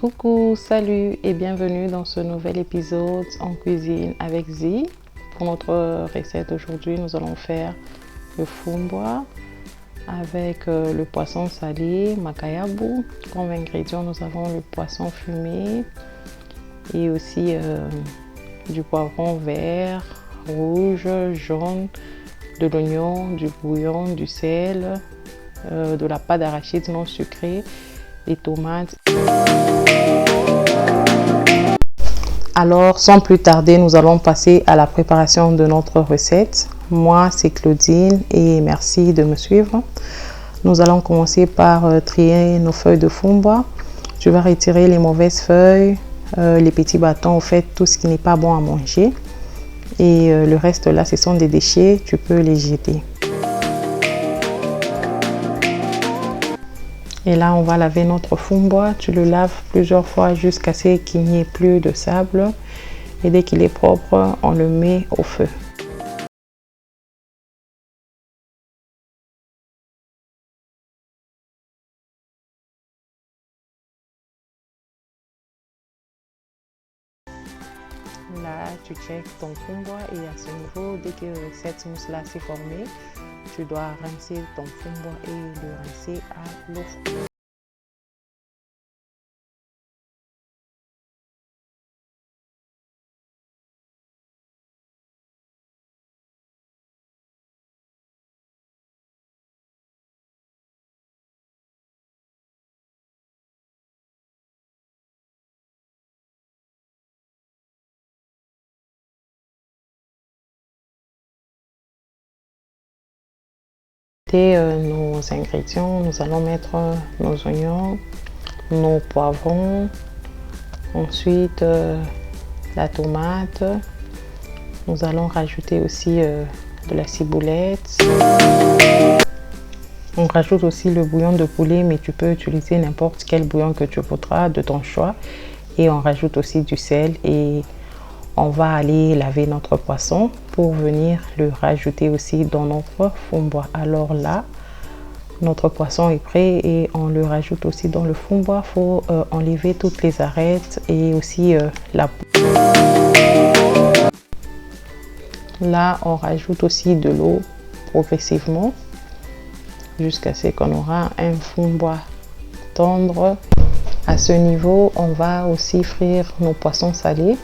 Coucou, salut et bienvenue dans ce nouvel épisode en cuisine avec Zi. Pour notre recette d'aujourd'hui, nous allons faire le fumboa avec le poisson salé, makayabu. Comme ingrédients, nous avons le poisson fumé et aussi du poivron vert, rouge, jaune, de l'oignon, du bouillon, du sel, de la pâte d'arachide non sucrée, des tomates. Alors, sans plus tarder, nous allons passer à la préparation de notre recette. Moi, c'est Claudine et merci de me suivre. Nous allons commencer par trier nos feuilles de fumboa. Tu vas retirer les mauvaises feuilles, les petits bâtons, au fait, tout ce qui n'est pas bon à manger. Et le reste là, ce sont des déchets, tu peux les jeter. Et là, on va laver notre fumboa. Tu le laves plusieurs fois jusqu'à ce qu'il n'y ait plus de sable. Et dès qu'il est propre, on le met au feu. Là, tu checkes ton fumboa et à ce niveau, dès que cette mousse-là s'est formée, tu dois rincer ton fumboa et le rincer à l'eau froide. Nos ingrédients, nous allons mettre nos oignons, nos poivrons, ensuite la tomate. Nous allons rajouter aussi de la ciboulette. On rajoute aussi le bouillon de poulet, mais tu peux utiliser n'importe quel bouillon que tu voudras de ton choix. Et on rajoute aussi du sel et on va aller laver notre poisson pour venir le rajouter aussi dans notre fumboa. Alors là, notre poisson est prêt et on le rajoute aussi dans le fumboa. Il faut enlever toutes les arêtes et aussi la peau. Là, on rajoute aussi de l'eau progressivement jusqu'à ce qu'on aura un fumboa tendre. À ce niveau, on va aussi frire nos poissons salés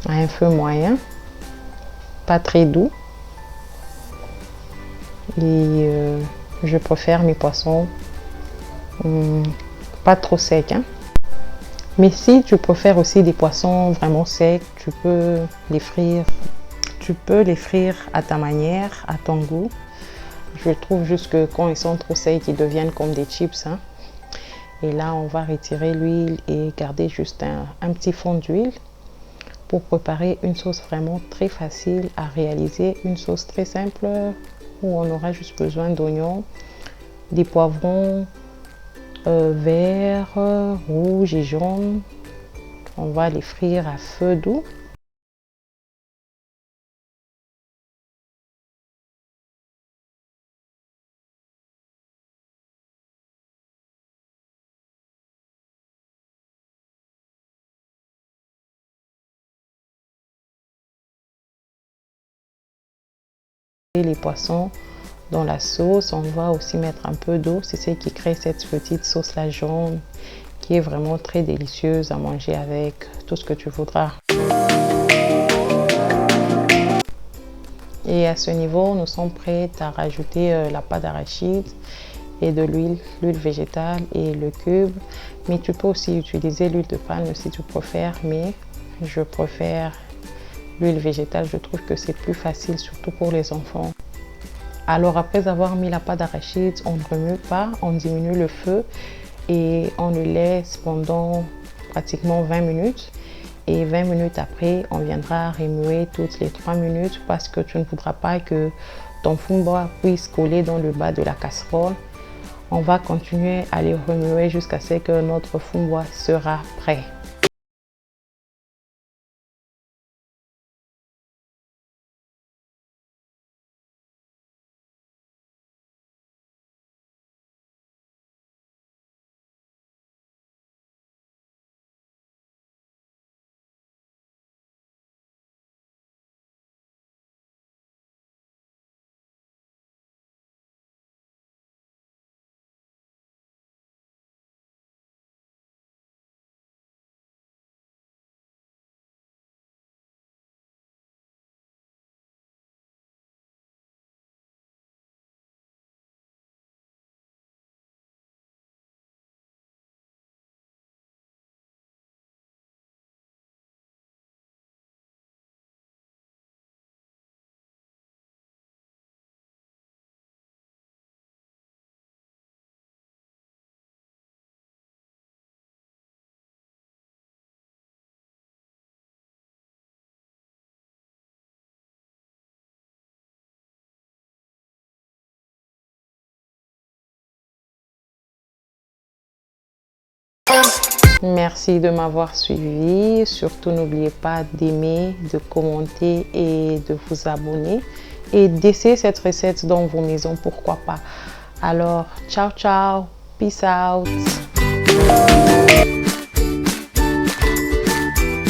à un feu moyen, pas très doux. Et je préfère mes poissons pas trop secs. Mais si tu préfères aussi des poissons vraiment secs, tu peux les frire. Tu peux les frire à ta manière, à ton goût. Je trouve juste que quand ils sont trop secs, ils deviennent comme des chips. Et là, on va retirer l'huile et garder juste un petit fond d'huile pour préparer une sauce vraiment très facile à réaliser. Une sauce très simple où on aura juste besoin d'oignons, des poivrons verts, rouges et jaunes. On va les frire à feu doux. Et les poissons dans la sauce, on va aussi mettre un peu d'eau. C'est ce qui crée cette petite sauce là jaune qui est vraiment très délicieuse à manger avec tout ce que tu voudras. Et à ce niveau, nous sommes prêts à rajouter la pâte d'arachide et de l'huile végétale et le cube. Mais tu peux aussi utiliser l'huile de palme si tu préfères, mais je préfère l'huile végétale. Je trouve que c'est plus facile, surtout pour les enfants. Alors après avoir mis la pâte d'arachide, on ne remue pas, on diminue le feu et on le laisse pendant pratiquement 20 minutes. Et 20 minutes après, on viendra remuer toutes les 3 minutes parce que tu ne voudras pas que ton fumboa puisse coller dans le bas de la casserole. On va continuer à les remuer jusqu'à ce que notre fumboa sera prêt. Merci de m'avoir suivi. Surtout, n'oubliez pas d'aimer, de commenter et de vous abonner. Et d'essayer cette recette dans vos maisons, pourquoi pas. Alors, ciao, ciao. Peace out.